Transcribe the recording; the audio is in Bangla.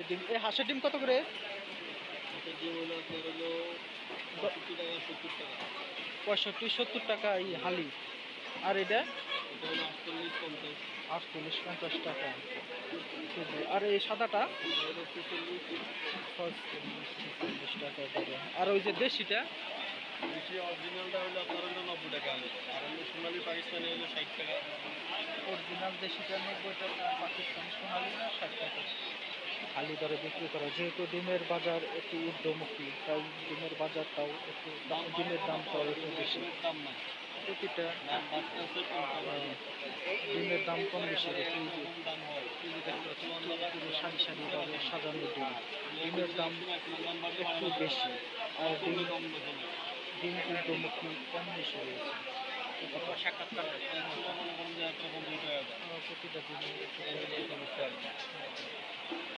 ডিম এই হাঁসের ডিম কত করে? হাঁসের ডিম হলো আপনার হলো 65 টাকা 70 টাকা। 65-70 টাকা এই হালি। আর এটা এটা হলো 48 50। 48-50 টাকা কেজি। আর এই সাদাটা এটা হলো 46। 45-46 টাকা করে। আর ওই যে দেশিটা দেশি অরিজিনালটা হলো আপনার হলো 90 টাকা। আর হলো সোনালি পাকিস্তানি হলো 60 টাকা। অরিজিনাল দেশিটা 90 টাকা, আর পাকিস্তানি সোনালিটা 60 টাকা হালি দরে বিক্রি করা। যেহেতু ডিমের বাজার একটু ঊর্ধ্বমুখী, তাই ডিমের বাজারটাও একটু দাম বাড়ার ডিমের কথা তো, দামটাও একটু কিন্তু বেশি। ডিমের দাম নাই। প্রতিটা দাম বাড়তেছে কমতেছে না। ডিমের দাম কম বেশি গেছে। এই যে এরকম দাম হয়। এই যে দেখতে পাচ্ছি বর্তমান পুরো বাজার পুরো পুরো সারি সারিভাবে দাম। সাজানো ডিম। ডিমের যদি দাম একসময় একটু দাম বাড়বে একটু বাড়ানো বেশি, আর ডিম কমবে কম বেশি না। ডিম ঊর্ধ্বমুখী কম বেশি রয়েছে। তারপর সাক্ষাৎকার একসময় মনে করেন যে একরকম 2 টাকা দাম। প্রতিটা ডিমে একটু করে এই সমস্যা আর কি।